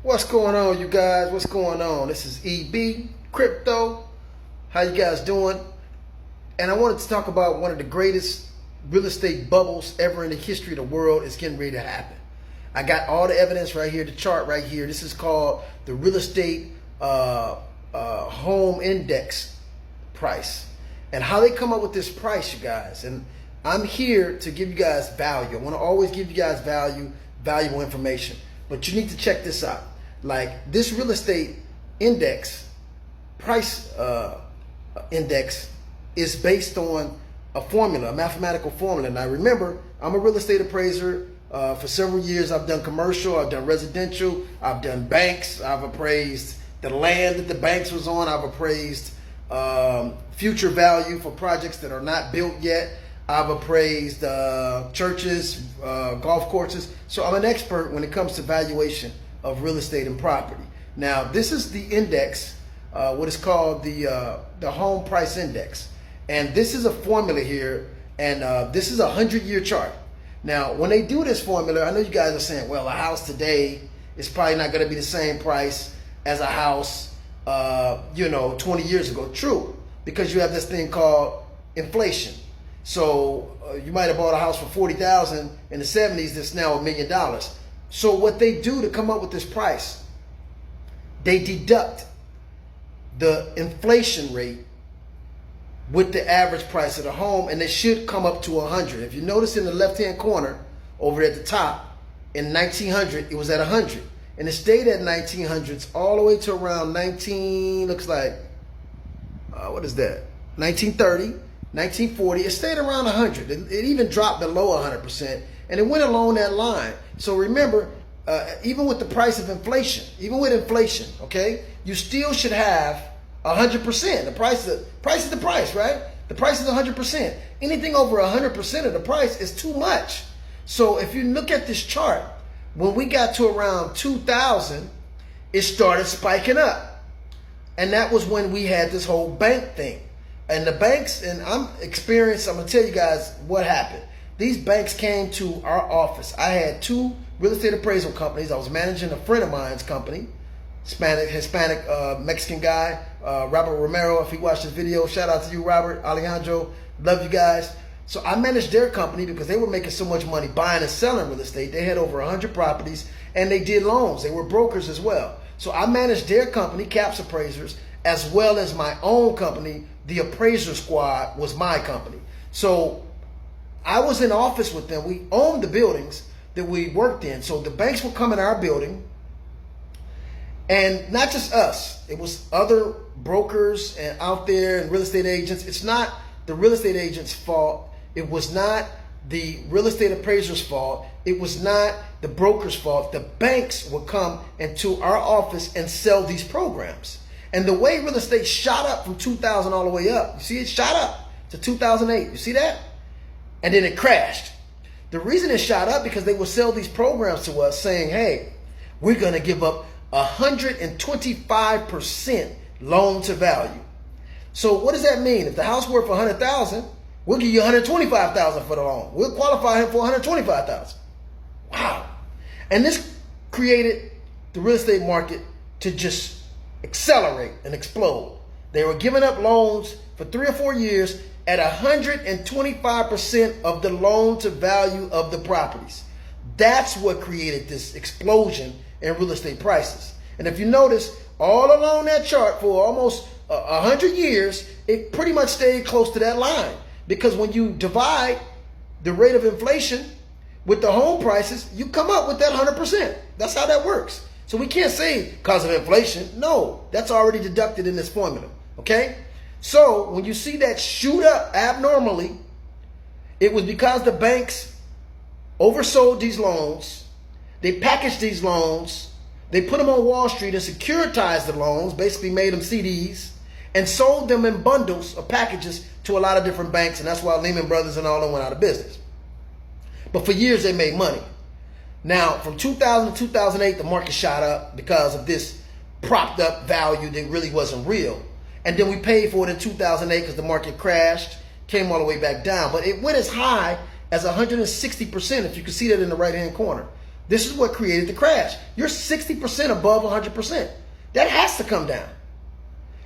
What's going on, you guys? What's going on? This is EB Crypto. How you guys doing? And I wanted to talk about one of the greatest real estate bubbles ever in the history of the world is getting ready to happen. I got all the evidence right here, the chart right here. This is called the real estate home index price, and how they come up with this price, you guys. And I'm here to give you guys value. I want to always give you guys valuable information. But you need to check this out. Like, this real estate index, price index, is based on a formula, a mathematical formula. Now remember, I'm a real estate appraiser. For several years, I've done commercial, I've done residential, I've done banks, I've appraised the land that the banks was on, I've appraised future value for projects that are not built yet. I've appraised churches, golf courses. So I'm an expert when it comes to valuation of real estate and property. Now, this is the index, what is called the home price index. And this is a formula here, and this is a 100-year chart. Now, when they do this formula, I know you guys are saying, well, a house today is probably not going to be the same price as a house, 20 years ago. True, because you have this thing called inflation. So you might have bought a house for $40,000 in the 70s that's now $1 million. So what they do to come up with this price, they deduct the inflation rate with the average price of the home, and it should come up to 100. If you notice in the left-hand corner over at the top, in 1900 it was at 100, and it stayed at 1900s all the way to around 1930. 1940, it stayed around 100. It even dropped below 100%, and it went along that line. So remember, even with the price of inflation, even with inflation, okay, you still should have 100%. The price is the price, right? The price is 100%. Anything over 100% of the price is too much. So if you look at this chart, when we got to around 2000, it started spiking up, and that was when we had this whole bank thing. And the banks, and I'm going to tell you guys what happened. These banks came to our office. I had two real estate appraisal companies. I was managing a friend of mine's company, Hispanic, Mexican guy, Robert Romero. If he watched this video, shout out to you, Robert, Alejandro. Love you guys. So I managed their company because they were making so much money buying and selling real estate. They had over 100 properties, and they did loans. They were brokers as well. So I managed their company, Caps Appraisers, as well as my own company. The Appraiser Squad was my company. So I was in office with them. We owned the buildings that we worked in. So the banks would come in our building, and not just us. It was other brokers and out there and real estate agents. It's not the real estate agent's fault. It was not the real estate appraiser's fault. It was not the broker's fault. The banks would come into our office and sell these programs. And the way real estate shot up from 2000 all the way up, you see it shot up to 2008. You see that? And then it crashed. The reason it shot up because they would sell these programs to us saying, hey, we're going to give up 125% loan to value. So what does that mean? If the house worth $100,000, we'll give you $125,000 for the loan. We'll qualify him for $125,000. Wow. And this created the real estate market to just accelerate and explode. They were giving up loans for 3 or 4 years at 125% of the loan to value of the properties. That's what created this explosion in real estate prices. And if you notice, all along that chart for almost 100 years, it pretty much stayed close to that line. Because when you divide the rate of inflation with the home prices, you come up with that 100%. That's how that works. So we can't say because of inflation. No, that's already deducted in this formula. Okay? So when you see that shoot up abnormally, it was because the banks oversold these loans. They packaged these loans. They put them on Wall Street and securitized the loans, basically made them CDs, and sold them in bundles of packages to a lot of different banks. And that's why Lehman Brothers and all them went out of business. But for years they made money. Now, from 2000 to 2008, the market shot up because of this propped up value that really wasn't real. And then we paid for it in 2008 because the market crashed, came all the way back down. But it went as high as 160%, if you can see that in the right-hand corner. This is what created the crash. You're 60% above 100%. That has to come down.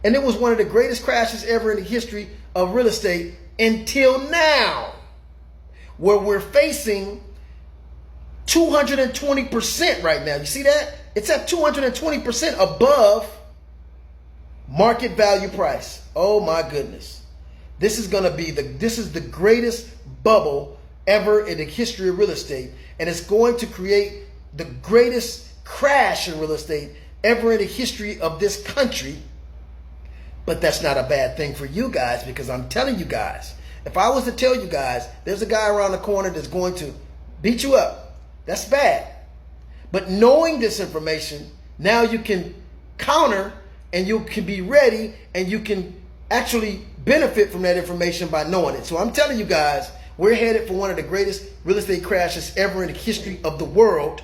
And it was one of the greatest crashes ever in the history of real estate until now, where we're facing 220% right now. You see that? It's at 220% above market value price. Oh my goodness. This is the greatest bubble ever in the history of real estate, and it's going to create the greatest crash in real estate ever in the history of this country. But that's not a bad thing for you guys, because I'm telling you guys, if I was to tell you guys there's a guy around the corner that's going to beat you up, that's bad. But knowing this information, now you can counter, and you can be ready, and you can actually benefit from that information by knowing it. So I'm telling you guys, we're headed for one of the greatest real estate crashes ever in the history of the world.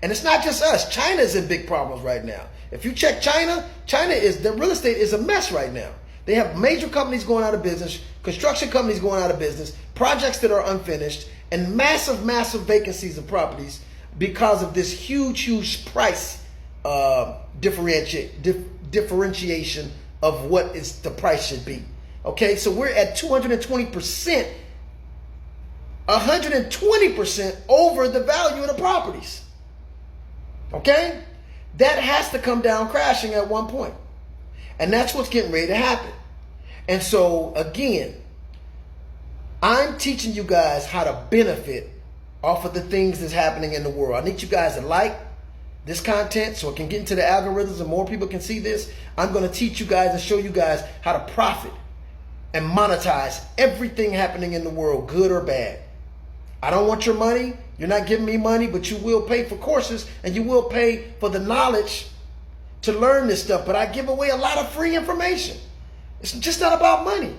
And it's not just us. China is in big problems right now. If you check China, the real estate is a mess right now. They have major companies going out of business, construction companies going out of business, projects that are unfinished, and massive vacancies of properties because of this huge price differentiation of what is the price should be. Okay, so we're at 220%, 120% over the value of the properties. Okay, that has to come down crashing at one point, and that's what's getting ready to happen. And so again, I'm teaching you guys how to benefit off of the things that's happening in the world. I need you guys to like this content so it can get into the algorithms and more people can see this. I'm going to teach you guys and show you guys how to profit and monetize everything happening in the world, good or bad. I don't want your money. You're not giving me money, but you will pay for courses and you will pay for the knowledge to learn this stuff. But I give away a lot of free information. It's just not about money.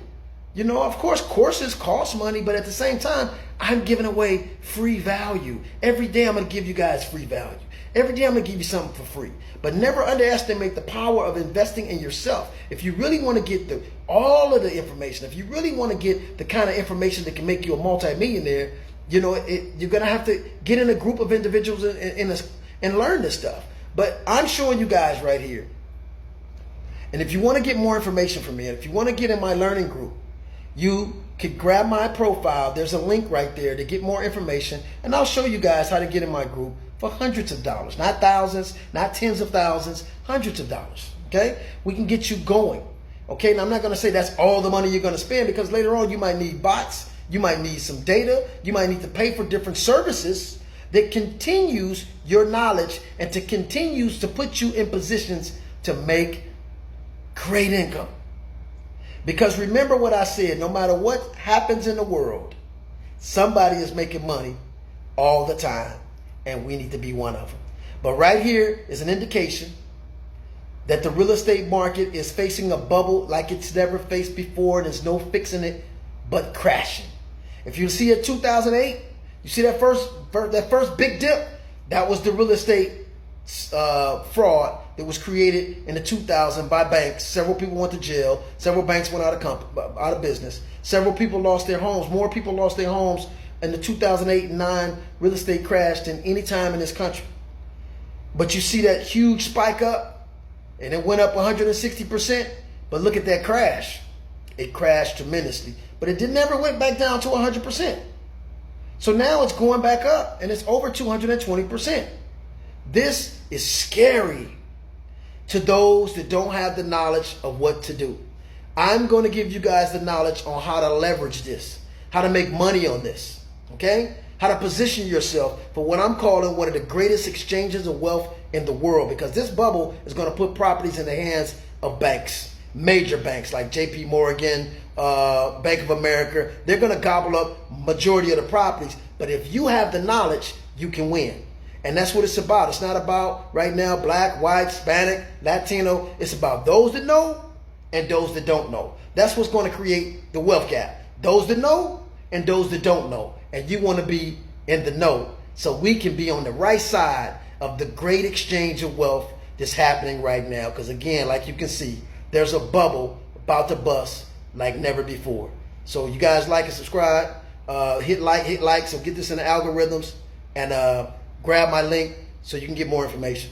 You know, of course, courses cost money, but at the same time, I'm giving away free value. Every day I'm going to give you guys free value. Every day I'm going to give you something for free. But never underestimate the power of investing in yourself. If you really want to get all of the information, if you really want to get the kind of information that can make you a multimillionaire, you know, you're going to have to get in a group of individuals and learn this stuff. But I'm showing you guys right here. And if you want to get more information from me, if you want to get in my learning group, you could grab my profile. There's a link right there to get more information. And I'll show you guys how to get in my group for hundreds of dollars. Not thousands, not tens of thousands, hundreds of dollars. Okay? We can get you going. Okay? And I'm not going to say that's all the money you're going to spend, because later on you might need bots. You might need some data. You might need to pay for different services that continues your knowledge and to continues to put you in positions to make great income. Because remember what I said, no matter what happens in the world, somebody is making money all the time, and we need to be one of them. But right here is an indication that the real estate market is facing a bubble like it's never faced before, and there's no fixing it but crashing. If you see it 2008, you see that first big dip, that was the real estate fraud that was created in the 2000 by banks. Several people went to jail. Several banks went out of business. Several people lost their homes. More people lost their homes in the 2008 and 9 real estate crash than any time in this country. But you see that huge spike up, and it went up 160%. But look at that crash. It crashed tremendously. But it never went back down to 100%. So now it's going back up, and it's over 220%. This is scary to those that don't have the knowledge of what to do. I'm going to give you guys the knowledge on how to leverage this, how to make money on this, okay? How to position yourself for what I'm calling one of the greatest exchanges of wealth in the world, because this bubble is going to put properties in the hands of banks, major banks like JP Morgan, Bank of America. They're going to gobble up majority of the properties. But if you have the knowledge, you can win. And that's what it's about. It's not about right now black, white, Hispanic, Latino. It's about those that know and those that don't know. That's what's going to create the wealth gap. Those that know and those that don't know. And you want to be in the know so we can be on the right side of the great exchange of wealth that's happening right now. Because again, like you can see, there's a bubble about to bust like never before. So you guys like and subscribe. Hit like, so get this in the algorithms. And grab my link so you can get more information.